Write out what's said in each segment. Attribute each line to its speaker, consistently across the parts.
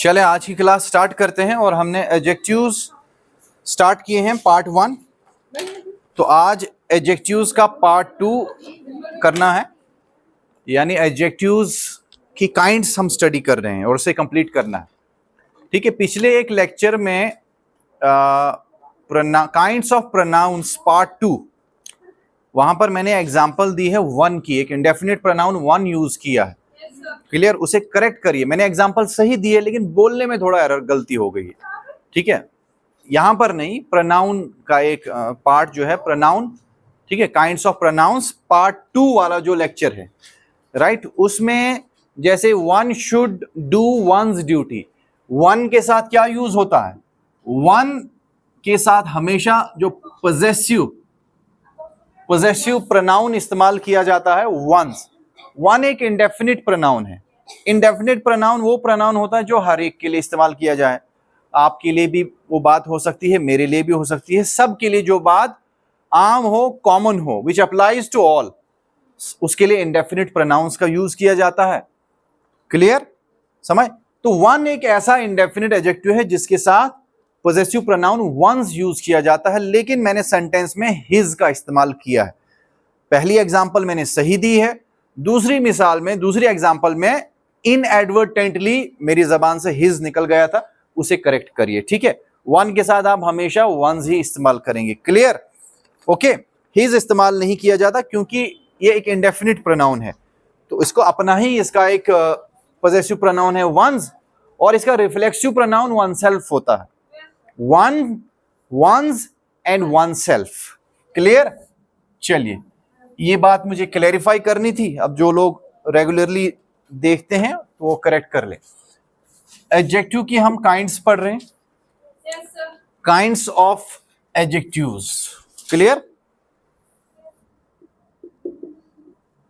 Speaker 1: चले आज की क्लास स्टार्ट करते हैं और हमने एडजेक्टिव्स स्टार्ट किए हैं पार्ट 1। तो आज एडजेक्टिव्स का पार्ट 2 करना है, यानी एडजेक्टिव्स की काइंड्स हम स्टडी कर रहे हैं और उसे कंप्लीट करना है। ठीक है, पिछले एक लेक्चर में काइंड्स ऑफ प्रोनाउंस पार्ट 2, वहां पर मैंने एग्जांपल दी है वन की, एक इंडेफिनिट प्रोनाउन वन यूज किया है। क्लियर, उसे करेक्ट करिए। मैंने एग्जांपल सही दिए लेकिन बोलने में थोड़ा एरर गलती हो गई है। ठीक है, यहां पर नहीं, प्रोनाउन का एक पार्ट जो है प्रोनाउन, ठीक है, काइंड्स ऑफ प्रोनाउंस पार्ट 2 वाला जो लेक्चर है, राइट, उसमें जैसे one should do once duty, one के साथ क्या यूज होता है? वन के साथ हमेशा जो पोजेसिव प्रोनाउन इस्तेमाल किया जाता है वंस। वन एक इंडेफिनिट प्रोनाउन है। इंडेफिनिट प्रोनाउन वो प्रोनाउन होता है जो हर एक के लिए इस्तेमाल किया जाए। आपके लिए भी वो बात हो सकती है, मेरे लिए भी हो सकती है, सबके लिए जो बात आम हो, कॉमन हो, विच अप्लाइज टू ऑल, उसके लिए इंडेफिनिट प्रोनाउंस का यूज किया जाता है। क्लियर, समझ? तो वन एक ऐसा इंडेफिनिट एडजेक्टिव है जिसके साथ पोजेसिव प्रोनाउन वंस यूज किया जाता है, लेकिन मैंने सेंटेंस में हिज का इस्तेमाल किया है। पहली एग्जांपल मैंने सही दी है, दूसरी एग्जांपल में इनएडवर्टेंटली मेरी जबान से हिज निकल गया था, उसे करेक्ट करिए। ठीक है, वन के साथ आप हमेशा वंस ही इस्तेमाल करेंगे। Clear, okay. हिज इस्तेमाल नहीं किया जाता क्योंकि ये एक इंडेफिनिट प्रोनाउन है, तो इसको अपना ही इसका एक पोजेसिव प्रोनाउन है वंस, और इसका रिफ्लेक्सिव प्रोनाउन वन सेल्फ होता है। One, once and oneself. Clear, चलिए, ये बात मुझे क्लैरिफाई करनी थी। अब जो लोग रेगुलरली देखते हैं तो वो करेक्ट कर ले। एडजेक्टिव की हम काइंड्स पढ़ रहे हैं, kinds of adjectives. Clear,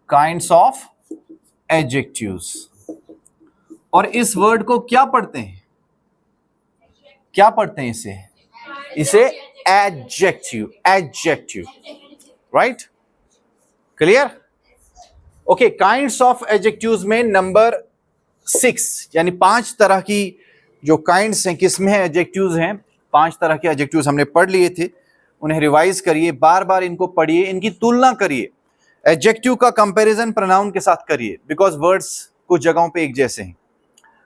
Speaker 1: kinds of adjectives. और इस वर्ड को क्या पढ़ते हैं? क्या पढ़ते हैं इसे adjective, adjective, right? Clear, okay. Kinds of adjectives में नंबर 6, यानी 5 तरह की जो काइंड्स हैं, किस्में हैं, एडजेक्टिव्स हैं, 5 तरह के एडजेक्टिव्स हमने पढ़ लिए थे। उन्हें रिवाइज करिए, बार बार इनको पढ़िए, इनकी तुलना करिए, एडजेक्टिव का कंपैरिजन प्रोनाउन के साथ करिए, बिकॉज वर्ड्स कुछ जगहों पे एक जैसे हैं,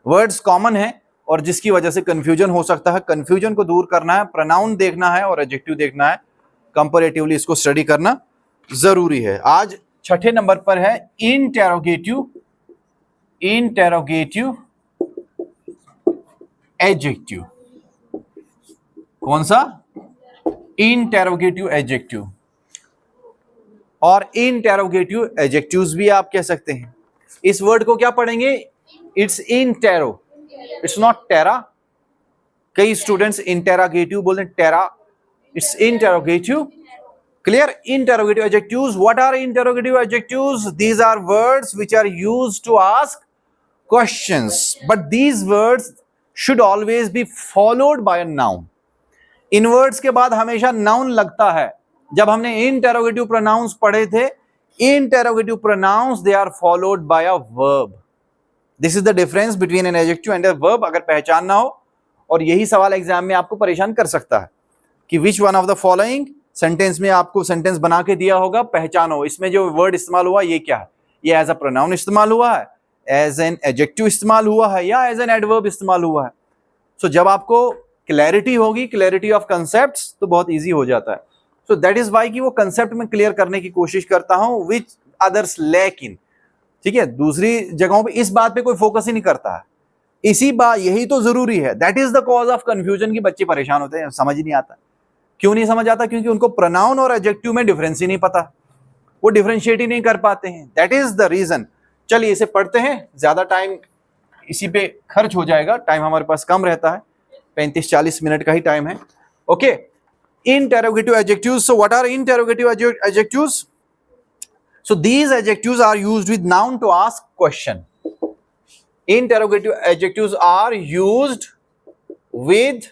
Speaker 1: वर्ड्स कॉमन हैं, और जिसकी वजह से कंफ्यूजन हो सकता है। कंफ्यूजन को दूर करना है, प्रोनाउन देखना है और एडजेक्टिव देखना है, कंपैरेटिवली इसको स्टडी करना जरूरी है। आज 6ठे नंबर पर है इंटेरोगेटिव, इंटेरोगेटिव एडजेक्टिव। कौन सा? Interrogative adjective. और इंटेरोगेटिव एडजेक्टिव्स भी आप कह सकते हैं। इस वर्ड को क्या पढ़ेंगे? It's intero, it's not tera. कई स्टूडेंट्स इंटेरोगेटिव बोलते हैं, tera. It's interrogative. Clear, interrogative adjectives. What are interrogative adjectives? These are words which are used to ask questions, but these words should always be followed by a noun. In words के बाद हमेशा noun लगता है। जब हमने interrogative pronouns पढ़े थे, interrogative pronouns they are followed by a verb. This is the difference between an adjective and a verb. अगर पहचानना हो, और यही सवाल एग्जाम में आपको परेशान कर सकता है कि which one of the following sentence में आपको सेंटेंस बना के दिया होगा, पहचानो इसमें जो वर्ड इस्तेमाल हुआ ये क्या है। ये एज अ प्रोनाउन इस्तेमाल हुआ है, एज एन एडजेक्टिव इस्तेमाल हुआ है, या एज एन एडवर्ब इस्तेमाल हुआ है। सो जब आपको क्लैरिटी होगी, क्लैरिटी ऑफ कंसेप्ट्स, तो बहुत इजी हो जाता है। सो दैट इज वाई कि वो कंसेप्ट में क्लियर करने की कोशिश करता हूं, विच अदर्स लैक इन। ठीक है, दूसरी जगहों पे इस बात पे कोई फोकस ही नहीं करता है। इसी बात, यही तो जरूरी है। That is the cause of confusion की बच्चे परेशान होते हैं, समझ ही नहीं आता। क्यों नहीं समझ आता? क्योंकि उनको प्रोनाउन और एडजेक्टिव में डिफरेंस ही नहीं पता, वो डिफरेंशिएट ही नहीं कर पाते हैं। That is the reason. चलिए इसे पढ़ते हैं, ज्यादा टाइम इसी पे खर्च हो जाएगा, टाइम हमारे पास कम रहता है, 35-40 मिनट का ही टाइम है। Okay, interrogative adjectives. So what are interrogative adjectives? So these adjectives are used with noun to ask question. Interrogative adjectives are used with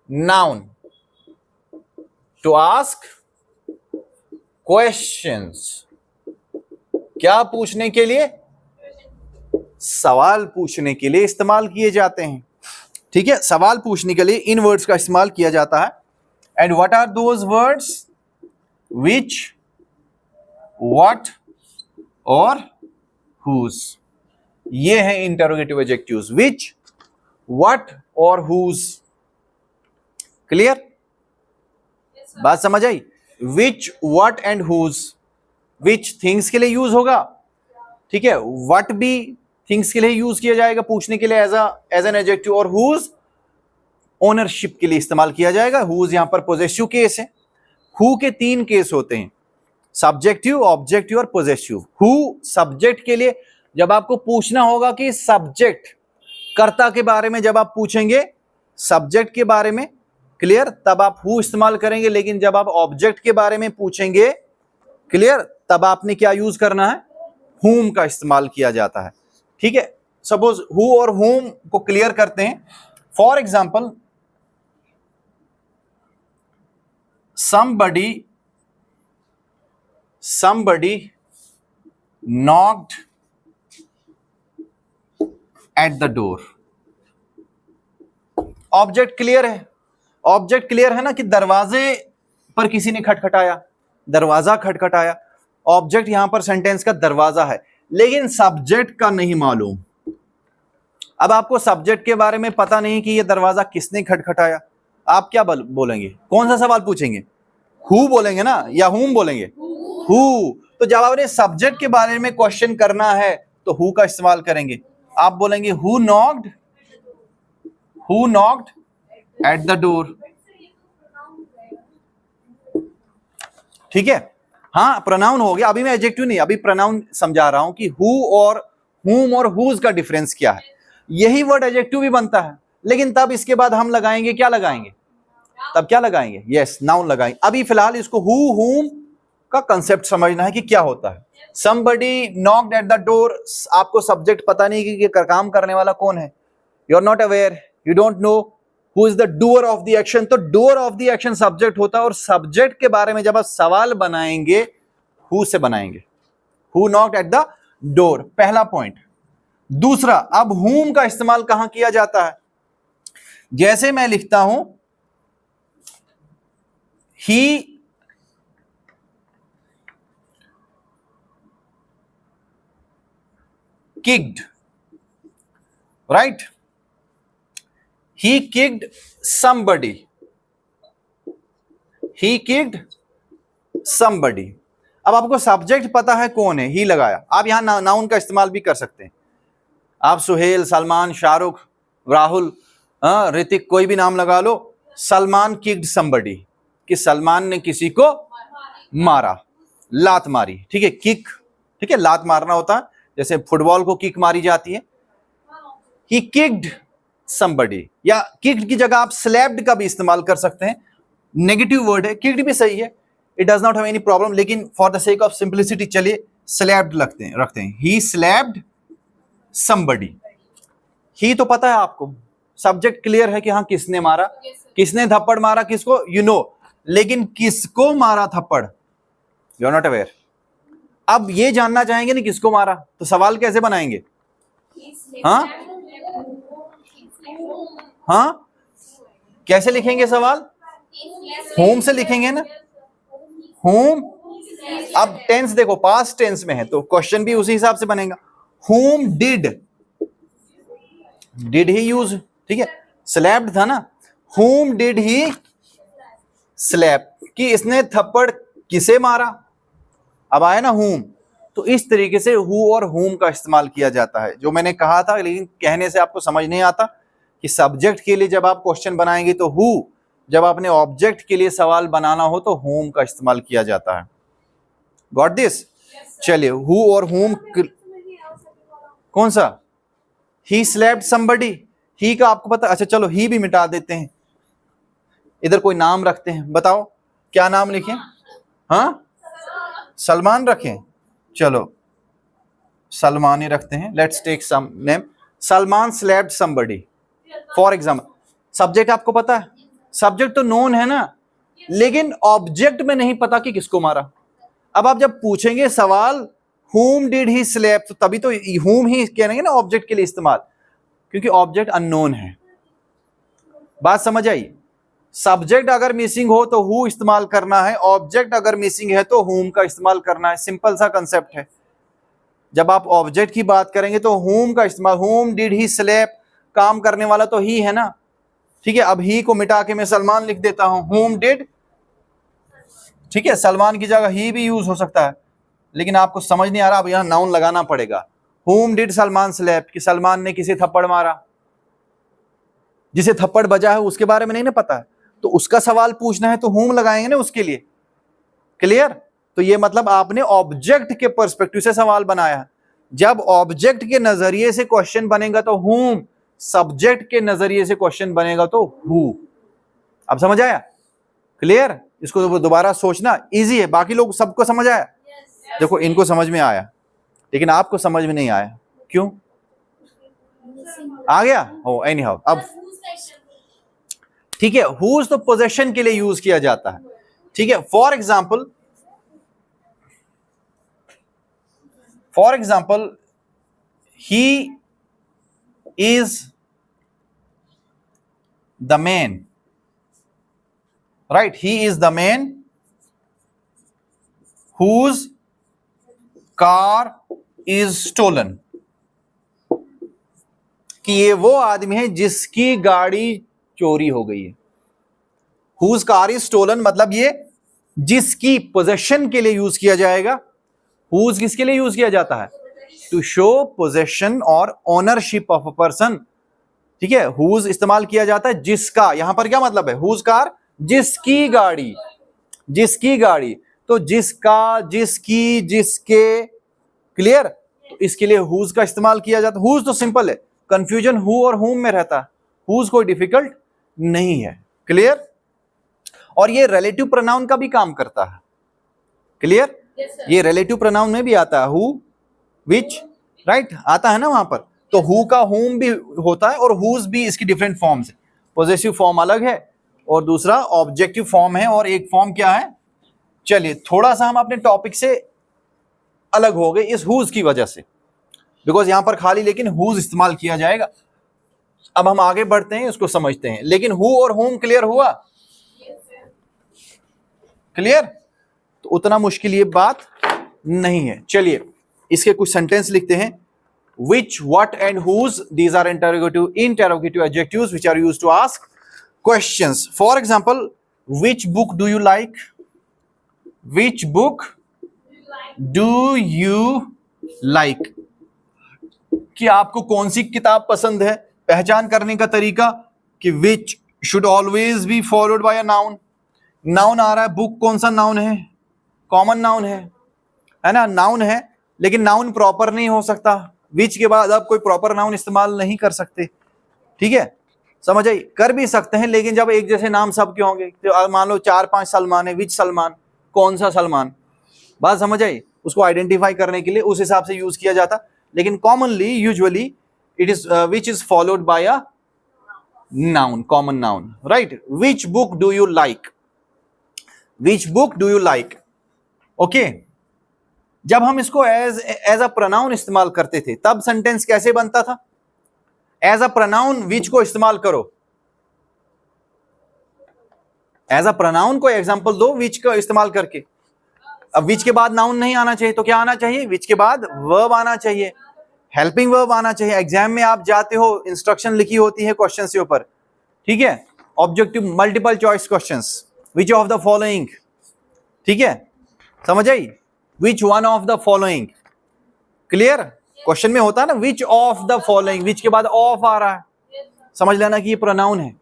Speaker 1: noun to ask questions. क्या पूछने के लिए? सवाल पूछने के लिए इस्तेमाल किए जाते हैं। ठीक है, सवाल पूछने के लिए इन वर्ड्स का इस्तेमाल किया जाता है। And what are those words? Which, what और हुज। ये हैं इंटरोगेटिव एडजेक्टिव्स, विच, व्हाट और हुज। क्लियर? बात समझ आई? Which, what and whose. Which things के लिए यूज होगा, ठीक है, व्हाट भी थिंग्स के लिए यूज किया जाएगा पूछने के लिए एज एन एडजेक्टिव, और हुज ओनरशिप के लिए इस्तेमाल किया जाएगा। हुज यहां पर पोजेसिव केस है। हु के 3 केस होते हैं, सब्जेक्टिव, ऑब्जेक्टिव और पोजेसिव। हु सब्जेक्ट के लिए, जब आपको पूछना होगा कि सब्जेक्ट, कर्ता के बारे में जब आप पूछेंगे सब्जेक्ट के बारे में, क्लियर, तब आप हु इस्तेमाल करेंगे। लेकिन जब आप ऑब्जेक्ट के बारे में पूछेंगे, क्लियर, तब आपने क्या यूज करना है? हुम का इस्तेमाल किया जाता है। ठीक है, सपोज हु और हुम को क्लियर करते हैं। For example, somebody knocked at the door। Object clear है, ऑब्जेक्ट क्लियर है ना, कि दरवाजे पर किसी ने खटखटाया, दरवाजा खटखटाया। ऑब्जेक्ट यहां पर सेंटेंस का दरवाजा है, लेकिन सब्जेक्ट का नहीं मालूम। अब आपको सब्जेक्ट के बारे में पता नहीं कि यह दरवाजा किसने खटखटाया, आप क्या बोलेंगे? कौन सा सवाल पूछेंगे? हु बोलेंगे ना, या हुम बोलेंगे? हु। तो जब आपने सब्जेक्ट के बारे में क्वेश्चन करना है तो हु का इस्तेमाल करेंगे। आप बोलेंगे who knocked at the door. ठीक है, हाँ, प्रोनाउन हो गया। अभी मैं एडजेक्टिव नहीं, अभी प्रोनाउन समझा रहा हूं कि हु और हुम और हुज का डिफरेंस क्या है। यही वर्ड एडजेक्टिव भी बनता है, लेकिन तब इसके बाद हम लगाएंगे, क्या लगाएंगे? तब क्या लगाएंगे? यस, नाउन लगाएंगे। अभी फिलहाल इसको हु हुम का कंसेप्ट समझना है कि क्या होता है। somebody knocked at the door, आपको सब्जेक्ट पता नहीं कि काम करने वाला कौन है। You are not aware, you don't know who is the doer of the action. तो doer of the action subject होता है, और सब्जेक्ट के बारे में जब आप सवाल बनाएंगे हु से बनाएंगे। Who knocked at the door, पहला पॉइंट। दूसरा, अब हुम का इस्तेमाल कहां किया जाता है? जैसे मैं लिखता हूं ही kicked, right? He kicked somebody. He kicked somebody. अब आपको सब्जेक्ट पता है कौन है, ही लगाया। आप यहां नाउन का इस्तेमाल भी कर सकते हैं। आप सुहेल, सलमान, शाहरुख, राहुल, ऋतिक, कोई भी नाम लगा लो। सलमान किक्ड somebody, कि सलमान ने किसी को मारा, लात मारी। ठीक है, किक, ठीक है, लात मारना होता है, जैसे फुटबॉल को किक मारी जाती है। ही किक्ड somebody, या किक्ड की जगह आप स्लैप्ड का भी इस्तेमाल कर सकते हैं। नेगेटिव वर्ड है, किक्ड भी सही है, it does not have any problem, लेकिन for the sake of simplicity चलिए स्लैप्ड रखते हैं। ही स्लैप्ड somebody। ही तो पता है आपको, सब्जेक्ट क्लियर है कि हाँ किसने मारा, किसने थप्पड़ मारा किसको, यू नो, लेकिन किसको मारा थप्पड़, यू आर नॉट अवेयर। अब ये जानना चाहेंगे ना किसको मारा, तो सवाल कैसे बनाएंगे? हाँ हाँ, कैसे लिखेंगे सवाल? होम से लिखेंगे ना, होम। अब टेंस देखो, पास्ट टेंस में है तो क्वेश्चन भी उसी हिसाब से बनेगा। होम डिड ही यूज, ठीक है, स्लैप्ड था ना, होम डिड ही स्लैप, कि इसने थप्पड़ किसे मारा। अब आया ना होम, तो इस तरीके से हु और होम का इस्तेमाल किया जाता है, जो मैंने कहा था, लेकिन कहने से आपको समझ नहीं आता कि सब्जेक्ट के लिए जब आप क्वेश्चन बनाएंगे तो हु, जब आपने ऑब्जेक्ट के लिए सवाल बनाना हो तो होम का इस्तेमाल किया जाता है। Got this? चलिए, हु और होम, कौन सा? ही स्लैप्ड somebody, ही का आपको पता, अच्छा चलो ही भी मिटा देते हैं, इधर कोई नाम रखते हैं, बताओ क्या नाम लिखें? हाँ, सलमान रखें, चलो सलमान ही रखते हैं, let's take some name. Salman slapped somebody, for example. Subject आपको पता है, सब्जेक्ट तो नोन है ना, लेकिन ऑब्जेक्ट में नहीं पता कि किसको मारा। अब आप जब पूछेंगे सवाल whom did he slap, तो तभी तो whom ही कहेंगे ना ऑब्जेक्ट के लिए इस्तेमाल, क्योंकि ऑब्जेक्ट अननोन है। बात समझ आई? सब्जेक्ट अगर मिसिंग हो तो हु इस्तेमाल करना है, ऑब्जेक्ट अगर मिसिंग है तो हुम का इस्तेमाल करना है। सिंपल सा कंसेप्ट है। जब आप ऑब्जेक्ट की बात करेंगे तो हुम का इस्तेमाल, हुम डिड ही स्लेप, काम करने वाला तो ही है ना, ठीक है। अब ही को मिटा के मैं सलमान लिख देता हूं, हुम डिड, ठीक है, सलमान की जगह ही भी यूज हो सकता है, लेकिन आपको समझ नहीं आ रहा, अब यहां नाउन लगाना पड़ेगा। हुम डिड सलमान स्लेप, कि सलमान ने किसे थप्पड़ मारा, जिसे थप्पड़ बजा है उसके बारे में नहीं ना पता है, तो उसका सवाल पूछना है तो हुम लगाएंगे ना उसके लिए। क्लियर? तो ये मतलब आपने ऑब्जेक्ट के पर्सपेक्टिव से सवाल बनाया है। जब ऑब्जेक्ट के नजरिए से क्वेश्चन बनेगा तो हुम, सब्जेक्ट के नजरिए से क्वेश्चन बनेगा तो हु। अब समझ आया? क्लियर? इसको दोबारा सोचना इजी है। बाकी लोग सबको समझ आया? देखो इनको समझ में आया, लेकिन आपको समझ में नहीं आया, क्यों? आ गया हो एनी हाउ। अब ठीक है, हुज तो पोजेशन के लिए यूज किया जाता है, ठीक है। For example he is the man, right, he is the man whose car is stolen, कि ये वो आदमी है जिसकी गाड़ी चोरी हो गई है। हुज कार इज स्टोलन मतलब ये जिसकी, पोजेशन के लिए यूज किया जाएगा। हुज किसके लिए यूज किया जाता है? टू शो पोजेशन और ओनरशिप ऑफ अ पर्सन, ठीक है। हुज इस्तेमाल किया जाता है जिसका, यहां पर क्या मतलब है? हुज कार, जिसकी गाड़ी, जिसकी गाड़ी, तो जिसका, जिसकी, जिसके। क्लियर? तो इसके लिए हुज का इस्तेमाल किया जाता है। हुज तो सिंपल है, कंफ्यूजन हु और हुम में रहता है, हुज कोई डिफिकल्ट नहीं है। क्लियर? और ये रिलेटिव प्रोनाउन का भी काम करता है। क्लियर? ये रिलेटिव प्रोनाउन में भी आता है, हु, विच, राइट, आता है ना वहां पर। तो हु का हुम भी होता है और हुज भी, इसकी डिफरेंट फॉर्म्स है। पॉजेसिव फॉर्म अलग है और दूसरा ऑब्जेक्टिव फॉर्म है, और एक फॉर्म क्या है? चलिए थोड़ा सा हम अपने टॉपिक से अलग हो गए इस हुज की वजह से, बिकॉज यहां पर खाली लेकिन हुज इस्तेमाल किया जाएगा। अब हम आगे बढ़ते हैं, उसको समझते हैं। लेकिन हु और हुम क्लियर हुआ? क्लियर? तो उतना मुश्किल ये बात नहीं है। चलिए इसके कुछ सेंटेंस लिखते हैं। Which, what and whose, these are interrogative adjectives which are used to ask questions. For example, which book do you like? Which book do you like? कि आपको कौन सी किताब पसंद है। पहचान करने का तरीका कि which should always be followed by a noun. Noun आ रहा है, बुक कौन सा नाउन है? कॉमन नाउन है ना, नाउन है, लेकिन नाउन प्रॉपर नहीं हो सकता। विच के बाद आप कोई प्रॉपर नाउन इस्तेमाल नहीं कर सकते, ठीक है, समझ आई? कर भी सकते हैं, लेकिन जब एक जैसे नाम सबके होंगे, तो मान लो 4-5 सलमान है, विच सलमान, कौन सा सलमान, बात समझ आई? उसको आइडेंटिफाई करने के लिए उस हिसाब से यूज किया जाता। लेकिन commonly, usually it is which is followed by a noun, common noun, right. Which book do you like? Which book do you like? Okay. जब हम इसको एज अ प्रोनाउन इस्तेमाल करते थे तब सेंटेंस कैसे बनता था? एज अ प्रोनाउन विच को इस्तेमाल करो, एज अ प्रोनाउन को एग्जांपल दो विच का इस्तेमाल करके। अब विच के बाद नाउन नहीं आना चाहिए, तो क्या आना चाहिए? विच के बाद वर्ब आना चाहिए, हेल्पिंग वर्ब आना चाहिए। एग्जाम में आप जाते हो, इंस्ट्रक्शन लिखी होती है क्वेश्चन के ऊपर, ठीक है, objective multiple choice questions, which of the following, ठीक है, समझ आई? Which one of the following. Clear? Question में होता है ना which of the following, which के बाद ऑफ आ रहा है, समझ लेना कि ये प्रोनाउन है,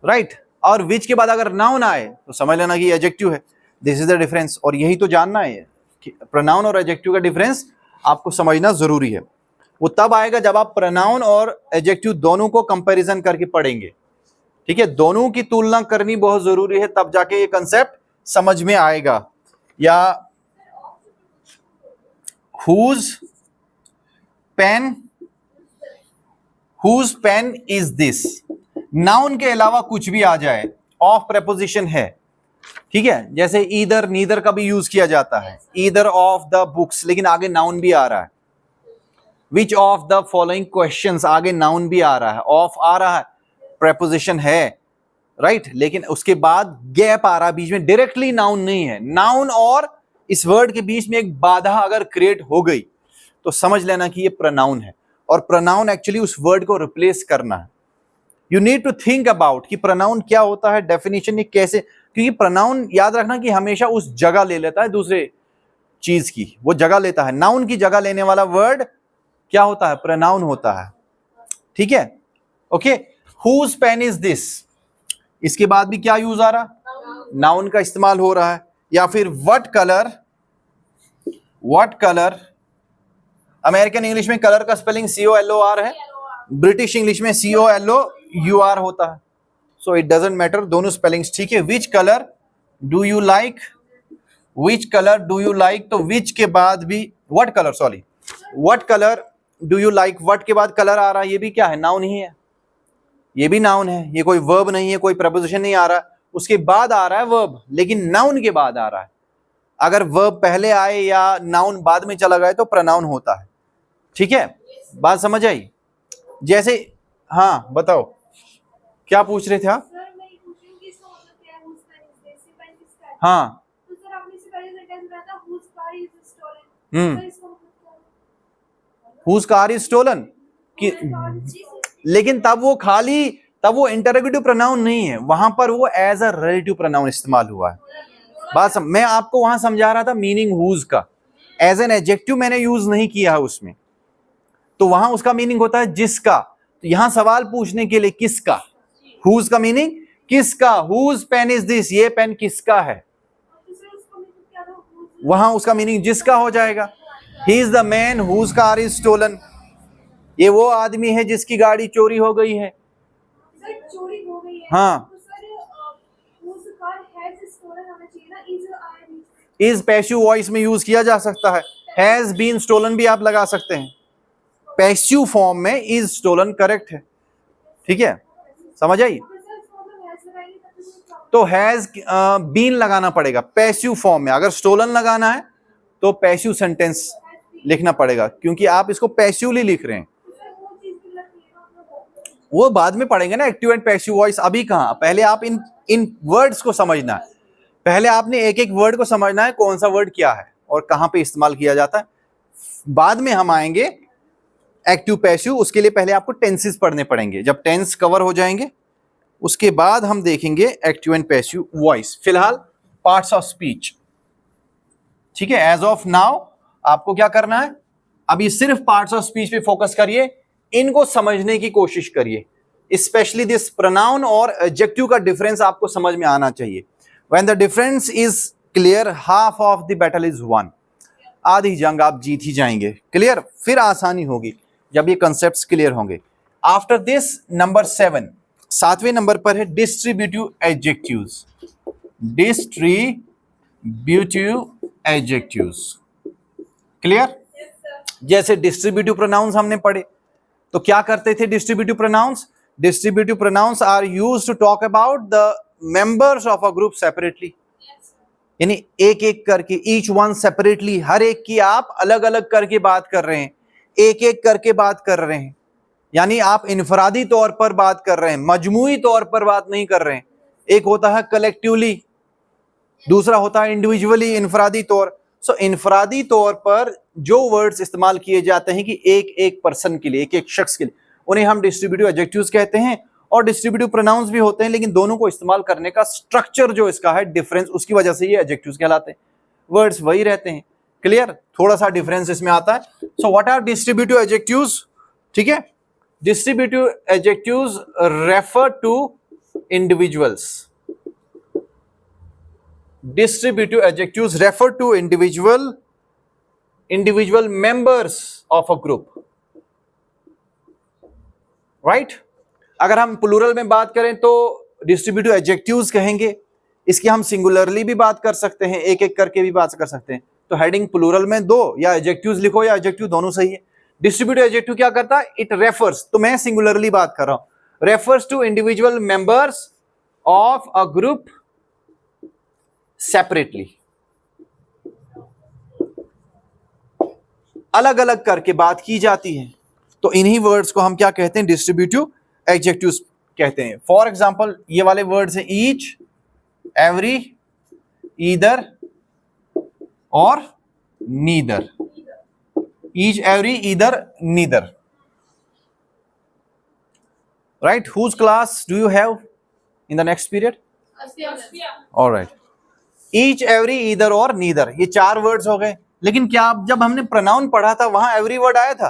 Speaker 1: राइट। और विच के बाद अगर नाउन आए तो समझ लेना कि एडजेक्टिव है। दिस इज द डिफरेंस, और यही तो जानना है कि प्रोनाउन और एडजेक्टिव का डिफरेंस आपको समझना जरूरी है। वो तब आएगा जब आप प्रोनाउन और एडजेक्टिव दोनों को कंपैरिजन करके पढ़ेंगे, ठीक है, दोनों की तुलना करनी बहुत जरूरी है, तब जाके ये कंसेप्ट समझ में आएगा। या whose pen is this? Noun के अलावा कुछ भी आ जाए, ऑफ प्रेपोजिशन है, ठीक है, जैसे ईदर, नीदर का भी यूज किया जाता है, ईदर ऑफ द बुक्स, लेकिन आगे नाउन भी आ रहा है। विच ऑफ द फॉलोइंग क्वेश्चंस, आगे नाउन भी आ रहा है, ऑफ आ रहा है, प्रेपोजिशन है, राइट, लेकिन उसके बाद गैप आ रहा बीच में, डायरेक्टली नाउन नहीं है। नाउन और इस वर्ड के बीच में एक बाधा अगर क्रिएट हो गई तो समझ लेना कि ये प्रोनाउन है, और प्रोनाउन एक्चुअली उस वर्ड को रिप्लेस करना है। You need to think about कि प्रोनाउन क्या होता है, डेफिनेशन ये कैसे, क्योंकि प्रोनाउन याद रखना कि हमेशा उस जगह ले लेता है दूसरे चीज की, वो जगह लेता है। नाउन की जगह लेने वाला वर्ड क्या होता है, प्रोनाउन होता है। ठीक है, okay. Whose pen is this, इसके बाद भी क्या यूज आ रहा, नाउन का इस्तेमाल हो रहा है। या फिर what colour, what colour, American English में कलर का स्पेलिंग COLOR है, ब्रिटिश इंग्लिश में COLOUR होता है। सो इट डजंट मैटर, दोनों स्पेलिंग्स ठीक है। Which colour do you like, which colour do you like, तो विच के बाद भी what colour, sorry, what colour do you like, what के बाद कलर आ रहा है, ये भी क्या है, नाउन ही है, ये भी नाउन है, ये कोई वर्ब नहीं है, कोई प्रपोजिशन नहीं आ रहा, उसके बाद आ रहा है वर्ब, लेकिन नाउन के बाद आ रहा है। अगर वर्ब पहले आए या नाउन बाद में चला गया तो प्रोनाउन होता है। ठीक है, बात समझ आई। जैसे, हाँ बताओ क्या पूछ रहे थे आप। हाँ, हुज कार इज स्टोलन, लेकिन तब वो खाली, तब वो इंटरोगेटिव प्रोनाउन नहीं है, वहां पर वो एज अ रिलेटिव प्रोनाउन इस्तेमाल हुआ है। बात मैं आपको वहां समझा रहा था मीनिंग हुज का, एज एन एडजेक्टिव मैंने यूज नहीं किया है उसमें, तो वहां उसका मीनिंग होता है जिसका। तो यहां सवाल पूछने के लिए किसका, हुज का मीनिंग किसका, हुज पेन इज दिस, ये पेन किसका है, वहां उसका मीनिंग जिसका हो जाएगा। He is the man whose car is stolen, ये वो आदमी है जिसकी गाड़ी चोरी हो गई है। चोरी हो गई है, हाँ, इज पैसिव वॉइस में यूज किया जा सकता है, हैज बीन स्टोलन भी आप लगा सकते हैं, पैसिव फॉर्म में इज स्टोलन करेक्ट है। ठीक है, समझ आई। तो हैज बीन लगाना पड़ेगा पैसिव फॉर्म में, अगर स्टोलन लगाना है तो पैसिव सेंटेंस लिखना पड़ेगा, क्योंकि आप इसको पैसिवली लिख रहे हैं। वो बाद में पढ़ेंगे ना, एक्टिव एंड पैसिव वॉइस, अभी कहां, पहले आप इन वर्ड्स को समझना है, पहले आपने एक एक वर्ड को समझना है कौन सा वर्ड क्या है और कहां पे इस्तेमाल किया जाता है। बाद में हम आएंगे एक्टिव पैसिव, उसके लिए पहले आपको टेंसेस पढ़ने पड़ेंगे। जब टेंस कवर हो जाएंगे उसके बाद हम देखेंगे एक्टिव एंड पैसिव वॉइस। फिलहाल पार्ट्स ऑफ स्पीच, ठीक है। एज ऑफ नाउ आपको क्या करना है, अभी सिर्फ पार्ट्स ऑफ स्पीच पे फोकस करिए, इनको समझने की कोशिश करिए, स्पेशली दिस प्रोनाउन और एडजेक्टिव का डिफरेंस आपको समझ में आना चाहिए। When the difference is clear, half of the battle is one, आधी जंग आप जीत ही जाएंगे। क्लियर, फिर आसानी होगी जब ये कॉन्सेप्ट्स क्लियर होंगे। आफ्टर दिस नंबर 7, 7वें नंबर पर है distributive adjectives, distributive adjectives. Clear, जैसे डिस्ट्रीब्यूटिव प्रोनाउंस हमने पढ़े, तो क्या करते थे distributive pronouns, distributive pronouns are used to talk about the members of a group separately, यानी एक एक करके, ईच वन सेपरेटली, हर एक की आप अलग अलग करके बात कर रहे हैं, एक एक करके बात कर रहे हैं, यानी आप इनफरादी तौर पर बात कर रहे हैं, मजमूई तौर पर बात नहीं कर रहे हैं। एक होता है कलेक्टिवली, दूसरा होता है इंडिविजुअली, इनफरादी तौर। सो इनफरादी तौर पर जो वर्ड्स इस्तेमाल किए जाते हैं कि एक एक पर्सन के लिए, एक एक शख्स के लिए, उन्हें हम डिस्ट्रीब्यूटिव एडजेक्टिव्स कहते हैं, और डिस्ट्रीब्यूटिव प्रोनाउंस भी होते हैं, लेकिन दोनों को इस्तेमाल करने का स्ट्रक्चर जो इसका है डिफरेंस, उसकी वजह से ये एडजेक्टिव्स कहलाते हैं, वर्ड्स वही रहते हैं। क्लियर, थोड़ा सा डिफरेंस इसमें आता है। So what are distributive adjectives, ठीक है। Distributive adjectives refer to individuals, distributive adjectives refer to individual members of a group, right? अगर हम प्लूरल में बात करें तो डिस्ट्रीब्यूटिव एडजेक्टिव्स कहेंगे, इसकी हम सिंगुलरली भी बात कर सकते हैं, एक एक करके भी बात कर सकते हैं। तो हेडिंग प्लूरल में दो, या एडजेक्टिव्स लिखो या एडजेक्टिव, दोनों सही है। डिस्ट्रीब्यूटिव एडजेक्टिव क्या करता है, इट रेफर्स, तो मैं सिंगुलरली बात कर रहा हूं, refers to individual members of a group separately, अलग अलग करके बात की जाती है। तो इन्हीं वर्ड्स को हम क्या कहते हैं, डिस्ट्रीब्यूटिव एडजेक्टिव्स कहते हैं। फॉर एग्जाम्पल ये वाले वर्ड्स हैं ईच, एवरी, ईदर और neither. Each, every, either, neither. Right, whose class do you have in the next period? Alright, each, every, either और नीदर, ये 4 वर्ड्स हो गए। लेकिन क्या जब हमने प्रोनाउन पढ़ा था वहां एवरी वर्ड आया था?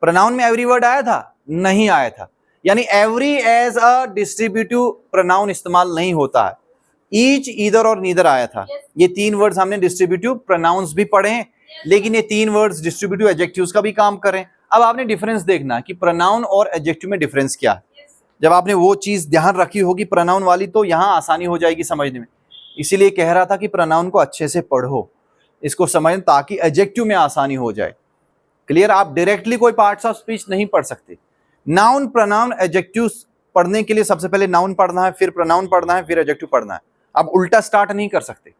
Speaker 1: प्रोनाउन में एवरी वर्ड आया था? नहीं आया था। यानी every as a distributive pronoun इस्तेमाल नहीं होता है। ईच, ईदर और नीदर आया था। ये 3 वर्ड्स हमने डिस्ट्रीब्यूटिव प्रोनाउंस भी पढ़े हैं, लेकिन ये 3 वर्ड्स डिस्ट्रीब्यूटिव एडजेक्टिव्स का भी काम कर रहे हैं। अब आपने डिफरेंस देखना कि प्रोनाउन और एडजेक्टिव में डिफरेंस क्या है। जब आपने वो चीज ध्यान रखी होगी प्रोनाउन वाली, तो यहां आसानी हो जाएगी समझने में। इसीलिए कह रहा था कि प्रोनाउन को अच्छे से पढ़ो, इसको समझ, ताकि एडजेक्टिव में आसानी हो जाए। क्लियर? आप डायरेक्टली कोई पार्ट्स ऑफ स्पीच नहीं पढ़ सकते। नाउन, प्रोनाउन, एडजेक्टिव्स पढ़ने के लिए सबसे पहले नाउन पढ़ना है, फिर प्रोनाउन पढ़ना है, फिर एडजेक्टिव पढ़ना है। आप उल्टा स्टार्ट नहीं कर सकते,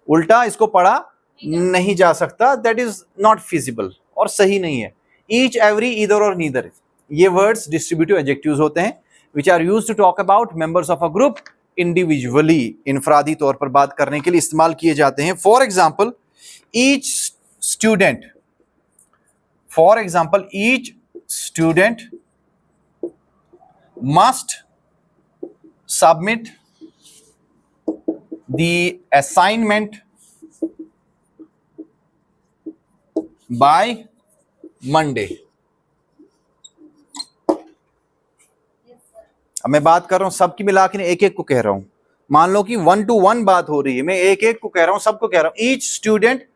Speaker 1: उल्टा इसको पढ़ा नहीं जा सकता। दैट इज नॉट फिजिबल और सही नहीं है। ईच, एवरी, ईदर और नीदर, ये वर्ड्स डिस्ट्रीब्यूटिव एडजेक्टिव्स होते हैं which are used to talk about members of a group individually, इनफरादी तौर पर बात करने के लिए इस्तेमाल किए जाते हैं। For example each student, for example each student must submit the assignment by Monday। अब मैं बात कर रहा हूं सबकी मिला के, एक एक को कह रहा हूं। मान लो कि 1 to 1 बात हो रही है, मैं एक एक को कह रहा हूं, सबको कह रहा हूं। ईच स्टूडेंट,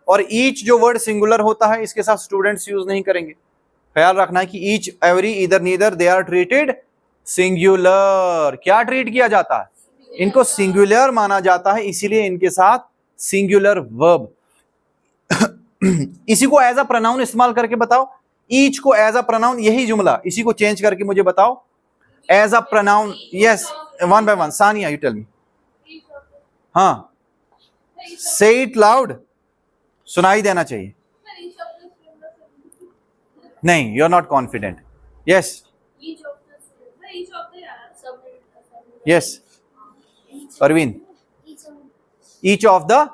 Speaker 1: और ईच जो वर्ड सिंगुलर होता है इसके साथ स्टूडेंट्स यूज नहीं करेंगे। ख्याल रखना है कि each, every, either, neither, they are treated singular. क्या ट्रीट किया जाता है? इनको सिंगुलर माना जाता है, इसीलिए इनके साथ सिंगुलर वर्ब। इसी को एज अ प्रोनाउन इस्तेमाल करके बताओ। ईच को एज अ प्रोनाउन, यही जुमला, इसी को चेंज करके मुझे बताओ as a pronoun. Yes, 1 by 1। Sania, you tell me. हाँ, से इट लाउड, सुनाई देना चाहिए। नहीं, you are not confident. Yes, yes, Parveen. Each of the,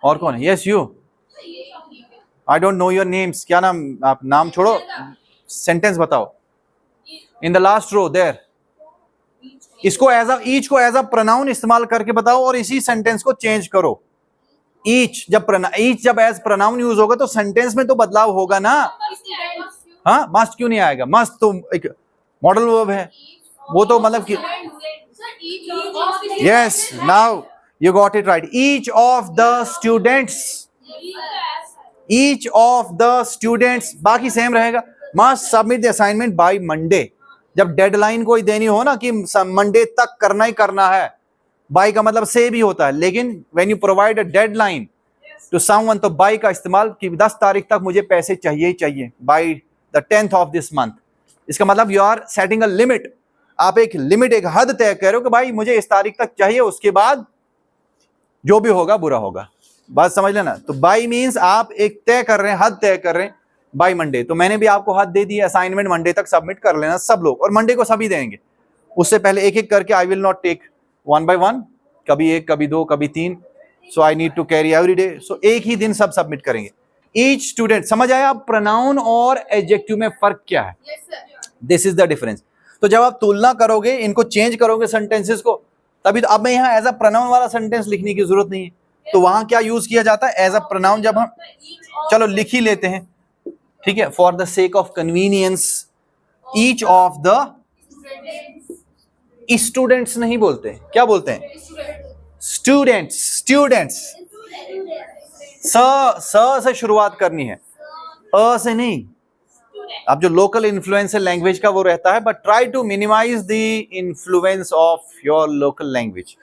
Speaker 1: और कौन है? Yes, you. I don't know your names. क्या नाम? आप नाम छोड़ो, सेंटेंस बताओ। In the last row there. इसको एज अ, ईच को एज अ प्रोनाउन इस्तेमाल करके बताओ और इसी सेंटेंस को चेंज करो। ईच जब एज प्रोनाउन यूज होगा तो सेंटेंस में तो बदलाव होगा ना। हाँ, मस्ट क्यों नहीं आएगा? मस्ट तो एक मॉडल वर्ब है, वो तो मतलब कि yes, now you got it right. Each of the students, each of the students, बाकी सेम रहेगा। Must submit the assignment by Monday. जब डेडलाइन कोई देनी हो ना कि मंडे तक करना ही करना है, बाय का मतलब से भी होता है, लेकिन when you provide a deadline to someone, तो बाय का इस्तेमाल कि 10 तारीख तक मुझे पैसे चाहिए ही चाहिए, by the 10th of this month. इसका मतलब you are setting a limit. आप एक लिमिट, एक हद तय कर रहे हो कि भाई मुझे इस तारीख तक चाहिए, उसके बाद जो भी होगा बुरा होगा। बात समझ लेना। तो बाय मींस आप एक तय कर रहे हैं, हद तय कर रहे हैं, बाय मंडे। तो मैंने भी आपको हद दे दी, असाइनमेंट मंडे तक सबमिट कर लेना सब लोग, और मंडे को सभी देंगे। उससे पहले एक एक करके, I will not take 1 by 1, कभी 1, कभी 2, कभी 3। So I need to carry every day. So एक ही दिन सब सबमिट करेंगे। ईच स्टूडेंट, समझ आया? प्रोनाउन और एडजेक्टिव में फर्क क्या है? This is the difference. तो जब आप तुलना करोगे, इनको चेंज करोगे सेंटेंसेस को, तभी तो। अब मैं यहाँ एज अ प्रोनाउन वाला सेंटेंस लिखने की जरूरत नहीं है, तो वहां क्या यूज किया जाता है? As a pronoun. जब हम, चलो लिख ही लेते हैं, ठीक है, for the sake of convenience. Each of the students नहीं बोलते, क्या बोलते हैं? स्टूडेंट्स। स्टूडेंट्स, स से शुरुआत करनी है, अ से नहीं। अब जो लोकल इन्फ्लुएंस है लैंग्वेज का वो रहता है, but try to minimise the influence of your local language.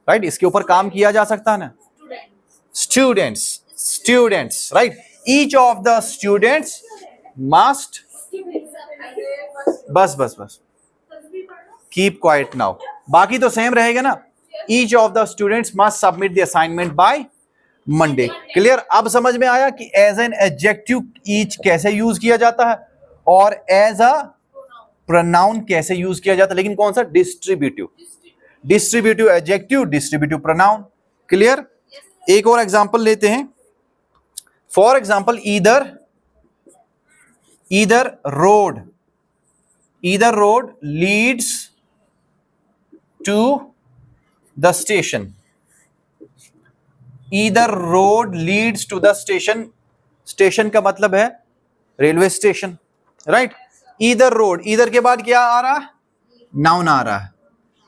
Speaker 1: Right, इसके ऊपर काम किया जा सकता है ना। Students, students, right. Each of the students must, बस बस बस, कीप क्वाइट नाउ। बाकी तो सेम रहेगा ना। Each of the students must submit the assignment by Monday. Clear? अब समझ में आया कि एज एन एडजेक्टिव ईच कैसे यूज किया जाता है और एज अ प्रोनाउन कैसे यूज किया जाता है, लेकिन कौन सा? Distributive, distributive adjective, distributive pronoun. Clear? एक और एग्जांपल लेते हैं। For example either road leads to the station. Either road leads to the station, station का मतलब है railway station, right? Either road, either के बाद क्या आ रहा है? नाउन आ रहा है।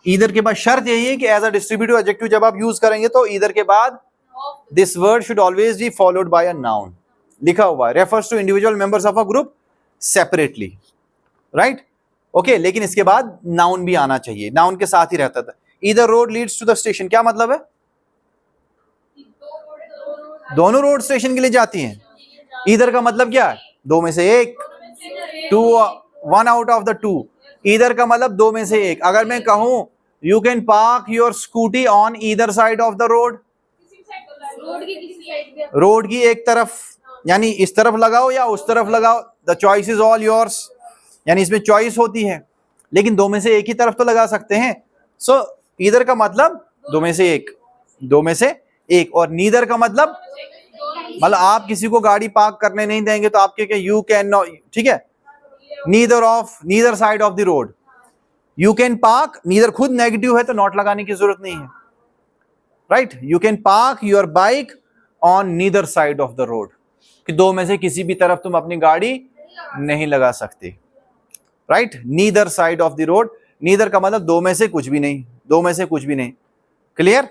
Speaker 1: ईदर के बाद शर्त यही है कि एज अ डिस्ट्रीब्यूटिव एडजेक्टिव जब आप यूज करेंगे तो ईदर के बाद this word should always be followed by a noun. लिखा हुआ है refers to individual members of a group separately, right? Okay, लेकिन इसके बाद नाउन भी आना चाहिए, नाउन के साथ ही रहता था। Either road leads to the station, क्या मतलब है? दोनों रोड स्टेशन के लिए जाती हैं। ईदर का मतलब क्या है? दो में से एक, two, one out of the two. Either का मतलब दो में से एक। अगर मैं कहूं you can park your scooty on either side of the road, road की एक तरफ, यानी इस तरफ लगाओ या उस तरफ लगाओ, the choice is all yours, यानी इसमें चॉइस होती है, लेकिन दो में से एक ही तरफ तो लगा सकते हैं। सो ईदर का मतलब दो में से एक, दो में से एक। और नीदर का मतलब आप किसी को गाड़ी पार्क करने नहीं देंगे तो आपके यू कैन नॉट, ठीक है? Neither side of the road you can park, neither खुद नेगेटिव है तो नॉट लगाने की जरूरत नहीं है, right? You can park your bike on neither side of the road, कि दो में से किसी भी तरफ तुम अपनी गाड़ी नहीं लगा सकते, right? Neither side of the road, neither का मतलब दो में से कुछ भी नहीं, दो में से कुछ भी नहीं। क्लियर?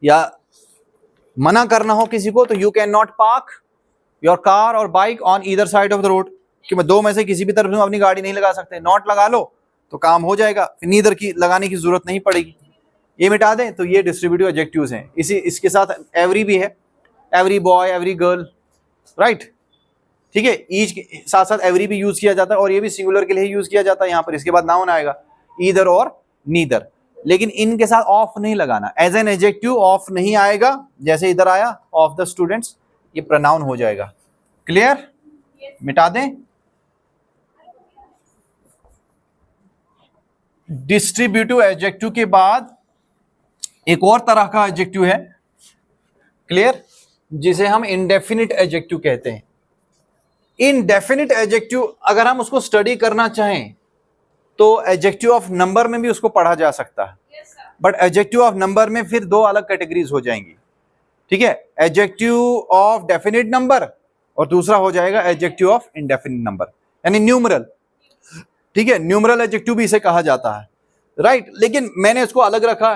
Speaker 1: या मना करना हो किसी को तो you can not park your car और bike on either side of the road, कि मैं दो में से किसी भी तरफ तुम अपनी गाड़ी नहीं लगा सकते। नॉट लगा लो तो काम हो जाएगा, फिर नीदर की लगाने की जरूरत नहीं पड़ेगी। ये मिटा दें तो ये डिस्ट्रीब्यूटिव एडजेक्टिव्स हैं। इसके साथ एवरी भी है, every boy, every girl, right? ठीक है, ईच के साथ साथ एवरी भी यूज किया जाता है, और ये भी सिंगुलर के लिए यूज किया जाता है यहाँ पर। इसके बाद नाउन आएगा ईदर और नीदर, लेकिन इनके साथ ऑफ नहीं लगाना। एज एन एडजेक्टिव ऑफ नहीं आएगा, जैसे इधर आया ऑफ द स्टूडेंट्स, ये प्रोनाउन हो जाएगा। क्लियर? मिटा दें। डिस्ट्रीब्यूटिव एडजेक्टिव के बाद एक और तरह का एडजेक्टिव है, क्लियर, जिसे हम इंडेफिनिट एडजेक्टिव कहते हैं। इनडेफिनिट एडजेक्टिव अगर हम उसको स्टडी करना चाहें तो एडजेक्टिव ऑफ नंबर में भी उसको पढ़ा जा सकता है, बट एडजेक्टिव ऑफ नंबर में फिर दो अलग कैटेगरीज हो जाएंगी, ठीक है? एडजेक्टिव ऑफ डेफिनिट नंबर और दूसरा हो जाएगा एडजेक्टिव ऑफ इंडेफिनिट नंबर, यानी न्यूमरल, ठीक है? न्यूमरल एडजेक्टिव भी इसे कहा जाता है, राइट? लेकिन मैंने इसको अलग रखा,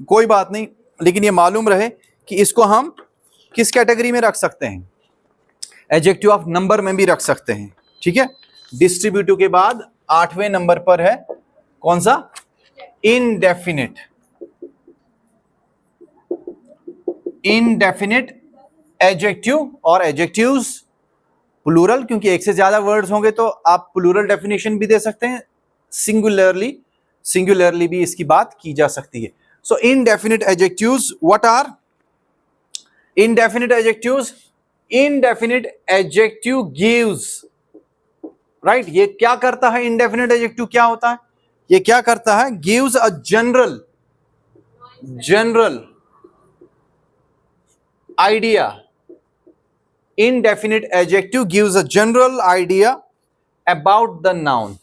Speaker 1: कोई बात नहीं, लेकिन ये मालूम रहे कि इसको हम किस कैटेगरी में रख सकते हैं, एडजेक्टिव ऑफ नंबर में भी रख सकते हैं, ठीक है? डिस्ट्रीब्यूटिव के बाद 8वें नंबर पर है कौन सा? इनडेफिनिट। इनडेफिनिट एडजेक्टिव और एडजेक्टिव्स प्लूरल, क्योंकि एक से ज्यादा वर्ड्स होंगे तो आप प्लूरल डेफिनेशन भी दे सकते हैं, सिंगुलरली भी इसकी बात की जा सकती है। So indefinite adjectives, what are indefinite adjectives? Indefinite adjective gives, right? ये क्या करता है? इनडेफिनिट एडजेक्टिव क्या होता है? ये क्या करता है? Gives a general idea. Indefinite adjective gives a general idea about the noun.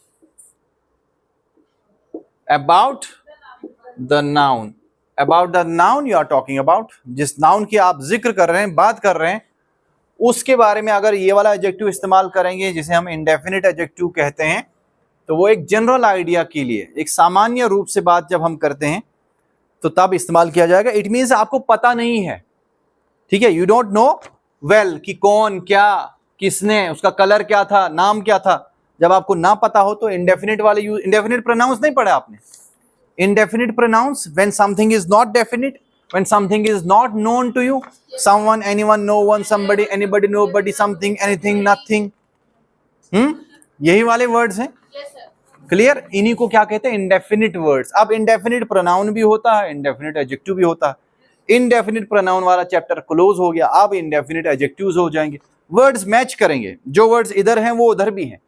Speaker 1: About the noun you are talking about. जिस noun की आप जिक्र कर रहे हैं, बात कर रहे हैं, उसके बारे में अगर ये वाला एडजेक्टिव इस्तेमाल करेंगे जिसे हम इंडेफिनिट एडजेक्टिव कहते हैं, तो वो एक जनरल आइडिया के लिए, एक सामान्य रूप से बात जब हम करते हैं तो तब इस्तेमाल किया जाएगा। इट मीन्स आपको पता नहीं है, ठीक है? यू डोंट नो वेल कि कौन, क्या, किसने, उसका कलर क्या था, नाम क्या था। जब आपको ना पता हो तो इंडेफिनिट वाले यूज, इंडेफिनिट प्रोनाउंस नहीं पढ़ा आपने? Indefinite pronouns when something is not definite, when something is not known to you, someone, anyone, no one, somebody, anybody, nobody, something, anything, nothing, यही वाले वर्ड्स हैं। क्लियर? इन्हीं को क्या कहते हैं? Indefinite words. अब इंडेफिनिट प्रोनाउन भी होता है, इंडेफिनिट एडजेक्टिव भी होता है। इंडेफिनिट प्रोनाउन वाला चैप्टर क्लोज हो गया, अब इंडेफिनिट एडजेक्टिव्स हो जाएंगे। वर्ड्स मैच करेंगे, जो वर्ड्स इधर हैं वो उधर भी हैं।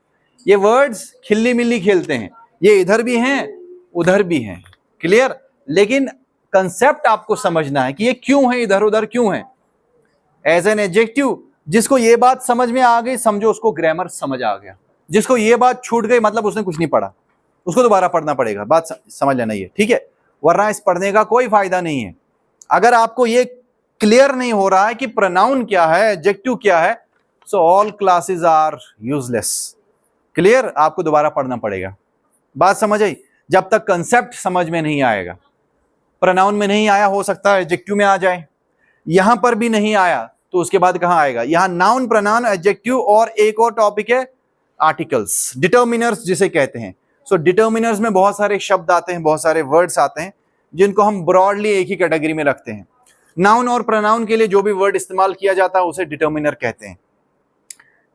Speaker 1: ये वर्ड्स खिल्ली मिल्ली खेलते हैं, ये इधर भी हैं उधर भी हैं, क्लियर। लेकिन कंसेप्ट आपको समझना है कि ये क्यों है, इधर उधर क्यों है। एज एन एडजेक्टिव, जिसको ये बात समझ में आ गई समझो उसको ग्रामर समझ आ गया, जिसको ये बात छूट गई मतलब उसने कुछ नहीं पढ़ा, उसको दोबारा पढ़ना पड़ेगा। बात समझ लेना ये, ठीक है, वरना इस पढ़ने का कोई फायदा नहीं है। अगर आपको ये क्लियर नहीं हो रहा है कि प्रोनाउन क्या है, एडजेक्टिव क्या है, so all classes are useless. Clear, आपको दोबारा पढ़ना पड़ेगा। बात समझ आई? जब तक कंसेप्ट समझ में नहीं आएगा, प्रोनाउन में नहीं आया, हो सकता है एडजेक्टिव में आ जाए, यहां पर भी नहीं आया तो उसके बाद कहां आएगा? यहां नाउन, प्रोनाउन, एडजेक्टिव और एक और टॉपिक है आर्टिकल्स, डिटर्मिनर्स जिसे कहते हैं। सो डिटर्मिनर्स में बहुत सारे शब्द आते हैं, बहुत सारे वर्ड्स आते हैं जिनको हम ब्रॉडली एक ही कैटेगरी में रखते हैं। नाउन और प्रोनाउन के लिए जो भी वर्ड इस्तेमाल किया जाता है उसे डिटर्मिनर कहते हैं,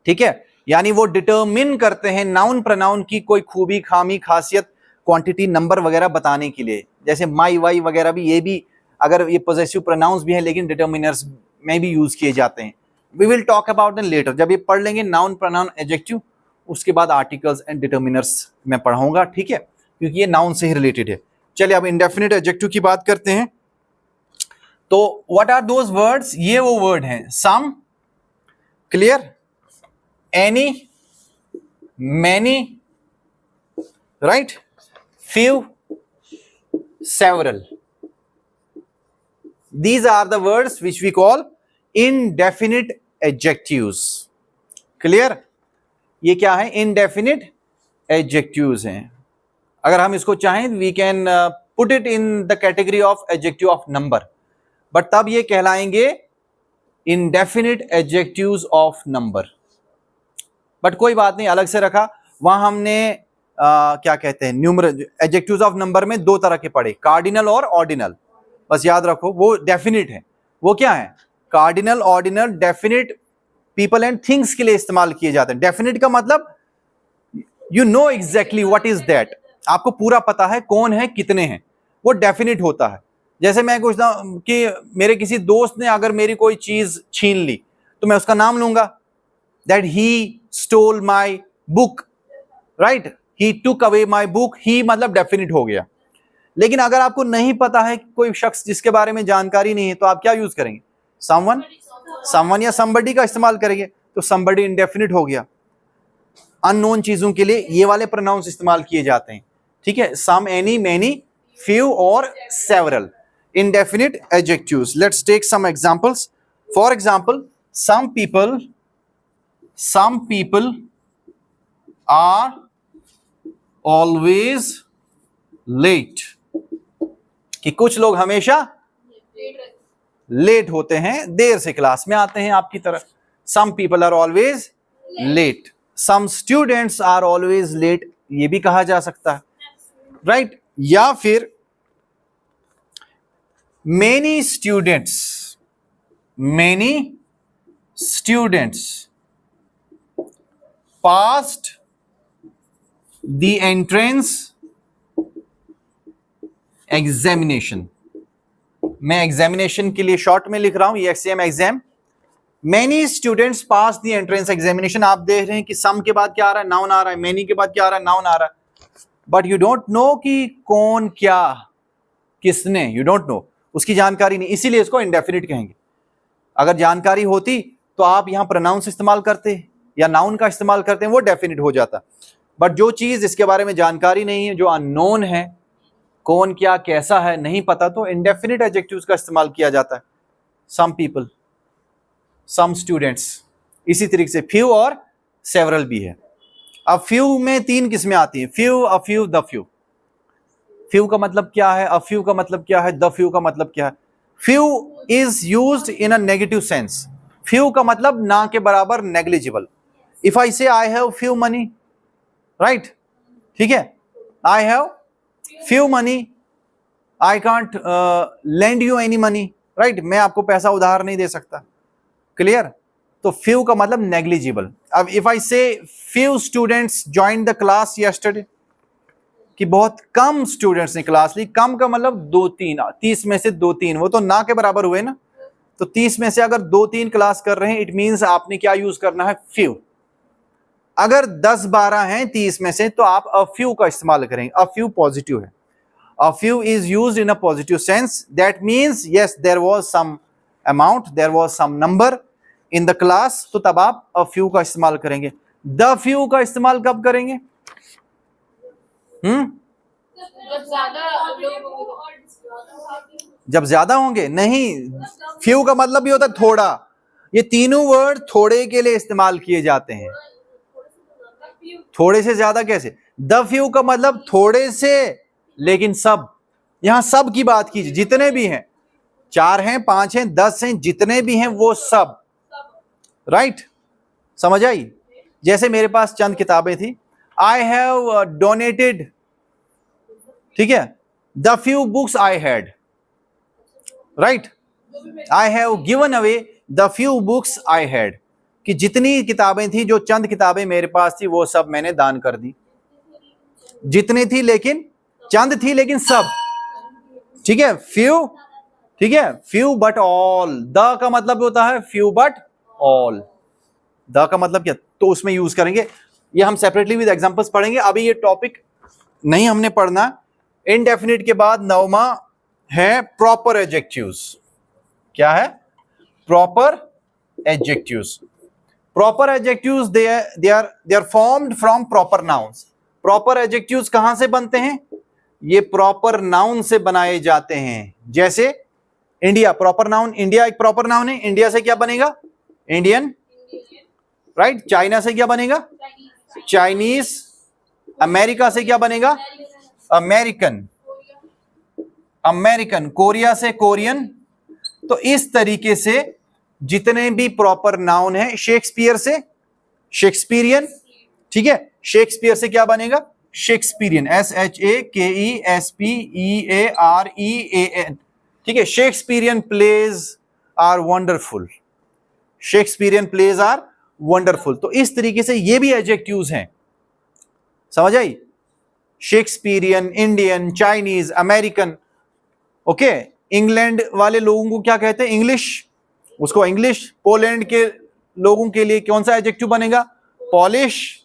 Speaker 1: ठीक है। यानी वो डिटर्मिन करते हैं नाउन प्रोनाउन की कोई खूबी, खामी, खासियत, क्वांटिटी, नंबर वगैरह बताने के लिए। जैसे माई, वाई वगैरह भी, ये भी अगर ये पॉजेसिव प्रोनाउंस भी हैं लेकिन डिटर्मिनर्स में भी यूज किए जाते हैं। We will talk about them later, जब ये पढ़ लेंगे नाउन, प्रोनाउन, एडजेक्टिव, उसके बाद आर्टिकल्स एंड डिटर्मिनर्स मैं पढ़ाऊंगा, ठीक है, क्योंकि ये नाउन से ही रिलेटेड है। चलिए अब इंडेफिनिट एडजेक्टिव की बात करते हैं। तो व्हाट आर दोज वर्ड्स? ये वो वर्ड हैं, some, clear, any, many, right, few, several. These are the words which we call indefinite adjectives. Clear? ये क्या है? Indefinite adjectives हैं। अगर हम इसको चाहें we can put it in the category of adjective of number, but तब ये कहलाएंगे indefinite adjectives of number। But कोई बात नहीं, अलग से रखा। वहां हमने क्या कहते हैं, न्यूमरल एडजेक्टिव्स ऑफ नंबर में दो तरह के पढ़े, कार्डिनल और ऑर्डिनल। बस याद रखो वो डेफिनिट है। वो क्या है? Cardinal, ordinal, definite people and things के लिए इस्तेमाल किए जाते हैं। डेफिनिट का मतलब you know exactly what is that, आपको पूरा पता है कौन है, कितने हैं, वो डेफिनिट होता है। जैसे मैं पूछता हूं कि मेरे किसी दोस्त ने अगर मेरी कोई चीज छीन ली तो मैं उसका नाम लूंगा, that he stole my book, right, he took away my book, he मतलब डेफिनिट हो गया। लेकिन अगर आपको नहीं पता है कोई शख्स जिसके बारे में जानकारी नहीं है तो आप क्या यूज करेंगे? समवन या somebody का इस्तेमाल करेंगे, तो somebody इंडेफिनिट हो गया। अननोन चीजों के लिए ये वाले प्रोनाउंस इस्तेमाल किए जाते हैं, ठीक है, सम, एनी, मैनी, फ्यू और several, indefinite adjectives. Let's take some examples. For example, some people are always late, कि कुछ लोग हमेशा लेट होते हैं, देर से क्लास में आते हैं आपकी तरह। some people are always late, some students are always late, ये भी कहा जा सकता है, राइट। या फिर many students passed the entrance examination। मैं एग्जामिनेशन के लिए शॉर्ट में लिख रहा हूं, ये XM exam. Many students pass the entrance examination। आप देख रहे हैं कि सम के बाद क्या आ रहा है? नाउन आ रहा है। मैनी के बाद क्या आ रहा है? नाउन आ रहा है। बट यू डोंट नो कि कौन, क्या, किसने, यू डोंट नो, उसकी जानकारी नहीं, इसीलिए इसको इंडेफिनिट कहेंगे। अगर जानकारी होती तो आप यहां प्रोनाउंस इस्तेमाल करते या नाउन का इस्तेमाल करते हैं, वो डेफिनिट हो जाता। बट जो चीज इसके बारे में जानकारी नहीं है, जो अननोन है, कौन, क्या, कैसा है, नहीं पता, तो इंडेफिनिट एडजेक्टिव्स का इस्तेमाल किया जाता है। सम पीपल, सम स्टूडेंट्स, इसी तरीके से फ्यू और सेवरल भी है। अब फ्यू में तीन किस्में आती हैं, few, a few, the few. Few का मतलब क्या है, अ फ्यू का मतलब क्या है, द फ्यू का मतलब क्या है? Few is used in a negative sense. Few का मतलब ना के बराबर, नेग्लिजिबल। इफ आई से I have few money, right, ठीक है, I have few money, I can't lend you any money, right, मैं आपको पैसा उधार नहीं दे सकता, क्लियर। तो फ्यू का मतलब नेग्लिजिबल। अब इफ आई से few students join the class yesterday, कि बहुत कम स्टूडेंट्स ने क्लास ली। कम का मतलब 2-3, 30 में से 2-3, वो तो ना के बराबर हुए ना, तो 30 में से अगर 2-3 क्लास कर रहे हैं, इट मींस आपने क्या यूज करना है, फ्यू। अगर 10-12 हैं 30 में से, तो आप अ फ्यू का इस्तेमाल करेंगे। अ फ्यू पॉजिटिव है, a few is used in a positive sense, that means yes there was some amount, there was some number in the class, तो तब आप अ फ्यू का इस्तेमाल करेंगे। द फ्यू का इस्तेमाल कब करेंगे? जब ज्यादा होंगे। नहीं, फ्यू का मतलब भी होता है थोड़ा। ये तीनों वर्ड थोड़े के लिए इस्तेमाल किए जाते हैं। थोड़े से ज्यादा कैसे? द फ्यू का मतलब थोड़े से लेकिन सब। यहां सब की बात कीजिए, जितने भी हैं, 4 हैं, 5 हैं, 10 हैं, जितने भी हैं वो सब। राइट, समझ आई? जैसे मेरे पास चंद किताबें थी, आई हैव डोनेटेड, ठीक है, the few books I had, right, I have given away the few books I had, कि जितनी किताबें थी, जो चंद किताबें मेरे पास थी, वो सब मैंने दान कर दी। जितनी थी लेकिन, चंद थी लेकिन सब, ठीक है, फ्यू, ठीक है, फ्यू बट ऑल। द का मतलब होता है फ्यू बट ऑल। द का मतलब क्या, तो उसमें यूज करेंगे। ये हम सेपरेटली विद एग्जांपल्स पढ़ेंगे, अभी ये टॉपिक नहीं हमने पढ़ना। इनडेफिनिट के बाद 9वां है प्रॉपर एडजेक्टिव्स। क्या है? Proper adjectives. Proper adjectives they are formed from proper nouns. Proper adjectives कहां से बनते हैं? ये प्रॉपर नाउन से बनाए जाते हैं। जैसे इंडिया, प्रॉपर नाउन, इंडिया एक प्रॉपर नाउन है। इंडिया से क्या बनेगा? Indian, right. चाइना से क्या बनेगा? चाइनीज। अमेरिका से क्या बनेगा? American, American. कोरिया से कोरियन। तो इस तरीके से जितने भी प्रॉपर नाउन है, शेक्सपियर से शेक्सपियरियन, ठीक है, शेक्सपियर से क्या बनेगा? शेक्सपियरियन, SHAKESPEAREAN, ठीक है। Shakespearean plays are wonderful, Shakespearean plays are wonderful. तो इस तरीके से ये भी एडजेक्टिव्स हैं, समझ आई? Shakespearean, Indian, Chinese, American, okay. England वाले लोगों को क्या कहते हैं? इंग्लिश, उसको इंग्लिश। पोलैंड के लोगों के लिए कौन सा एडजेक्टिव बनेगा? पॉलिश,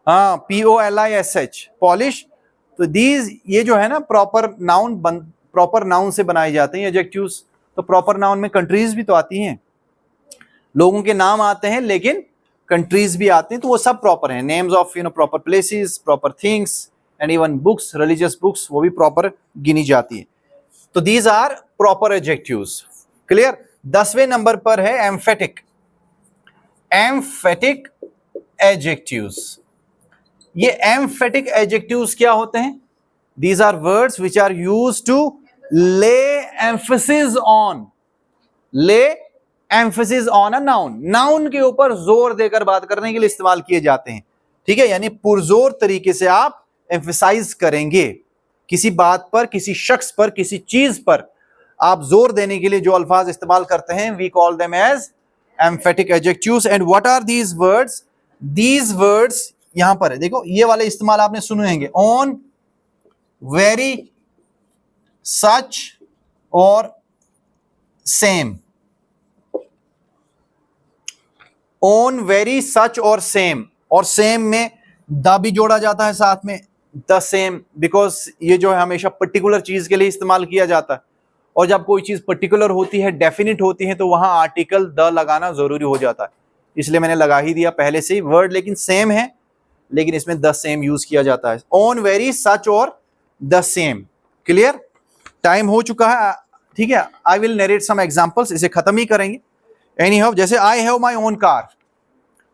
Speaker 1: हाँ, POLISH, पॉलिश। तो दीज, ये जो है ना प्रॉपर नाउन, प्रॉपर नाउन से बनाए जाते हैं एडजेक्टिव्स। तो प्रॉपर नाउन में कंट्रीज भी तो आती हैं, लोगों के नाम आते हैं लेकिन कंट्रीज भी आते हैं, तो वो सब प्रॉपर हैं। Names of proper places, proper things and even books, religious books, वो भी प्रॉपर गिनी जाती है। तो these are proper adjectives. Clear? 10वें नंबर पर है एम्फेटिक, एम्फेटिक एडजेक्टिव्स। ये एम्फेटिक एडजेक्टिव्स क्या होते हैं? These are words which are used to lay emphasis on, lay emphasis on a noun. Noun के ऊपर जोर देकर बात करने के लिए इस्तेमाल किए जाते हैं, ठीक है। यानी पुरजोर तरीके से आप एम्फेसाइज करेंगे किसी बात पर, किसी शख्स पर, किसी चीज पर आप जोर देने के लिए जो अल्फाज इस्तेमाल करते हैं, we call them as emphatic adjectives. And what are these words? These words यहां पर है, देखो ये वाले इस्तेमाल आपने सुने होंगे, ऑन, वेरी, सच और सेम। ऑन, वेरी, सच और सेम। और सेम में द भी जोड़ा जाता है साथ में, द सेम, बिकॉज ये जो है हमेशा पर्टिकुलर चीज के लिए इस्तेमाल किया जाता है। और जब कोई चीज पर्टिकुलर होती है, डेफिनिट होती है, तो वहां आर्टिकल द लगाना जरूरी हो जाता है, इसलिए मैंने लगा ही दिया पहले से ही। वर्ड लेकिन सेम है, लेकिन इसमें द सेम यूज किया जाता है। ऑन, वेरी, सच और द सेम। क्लियर? टाइम हो चुका है, ठीक है। I will narrate some examples, इसे खत्म ही करेंगे। एनी हाउ, जैसे I have my own car,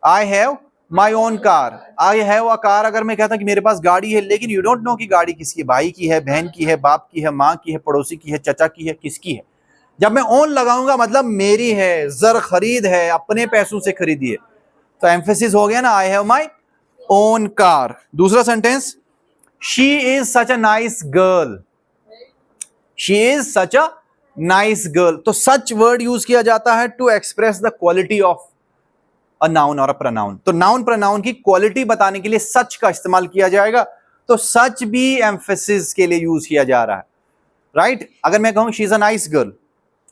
Speaker 1: I have my own car, I have a car. अगर मैं कहता कि मेरे पास गाड़ी है, लेकिन यू डोंट नो कि गाड़ी किसकी है, भाई की है, बहन की है, बाप की है, माँ की है, पड़ोसी की है, चचा की है, किसकी है। जब मैं ओन लगाऊंगा मतलब मेरी है, जर खरीद है, अपने पैसों से खरीदी है, तो एम्फेसिस हो गया ना, I have my own car. दूसरा sentence, she is such a nice girl, she is such a nice girl. तो सच वर्ड यूज किया जाता है to express the quality of a noun और अ प्रोनाउन। तो नाउन प्रोनाउन की quality बताने के लिए सच का इस्तेमाल किया जाएगा। तो सच भी एम्फेसिस के लिए यूज किया जा रहा है, राइट। अगर मैं कहूं she is a nice girl,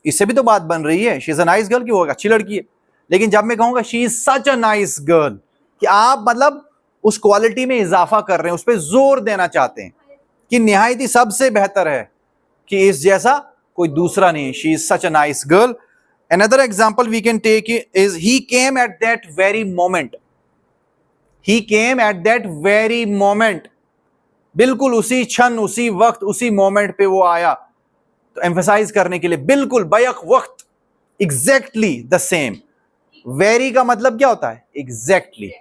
Speaker 1: इससे भी तो बात बन रही है, she is a nice girl, कि वो अच्छी लड़की है। लेकिन जब मैं कहूंगा she is such a nice girl, कि आप मतलब उस क्वालिटी में इजाफा कर रहे हैं, उस पर जोर देना चाहते हैं कि निहायत ही सबसे बेहतर है, कि इस जैसा कोई दूसरा नहीं। She is such a nice girl. Another example we can take is he came at that very moment. He came at that very moment. बिल्कुल उसी क्षण, उसी वक्त, उसी मोमेंट पे वो आया। तो एम्फेसाइज करने के लिए बिल्कुल बैक वक्त, एग्जैक्टली द सेम। वेरी का मतलब क्या होता है? एग्जैक्टली,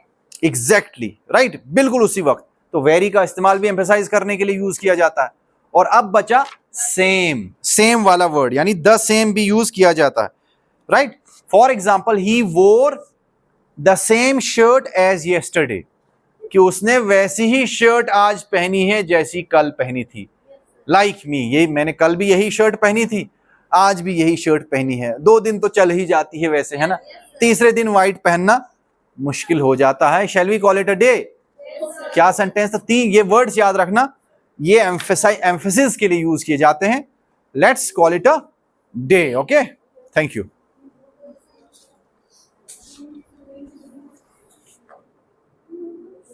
Speaker 1: एग्जैक्टली, राइट, बिल्कुल उसी वक्त। तो वेरी का इस्तेमाल भी एम्फेसाइज करने के लिए यूज किया जाता है। और अब बचा सेम, सेम वाला वर्ड, यानी द सेम भी यूज किया जाता है, right. For example, he wore the same shirt as yesterday, कि उसने वैसी ही शर्ट आज पहनी है जैसी कल पहनी थी। लाइक मी, ये मैंने कल भी यही शर्ट पहनी थी, आज भी यही शर्ट पहनी है। 2 दिन तो चल ही जाती है वैसे, है ना, तीसरे दिन व्हाइट पहनना मुश्किल हो जाता है। Shall we call it a day? क्या सेंटेंस था? 3 ये वर्ड्स याद रखना, ये एम्फेसिस के लिए यूज किए जाते हैं। Let's call it a day. Okay, thank you.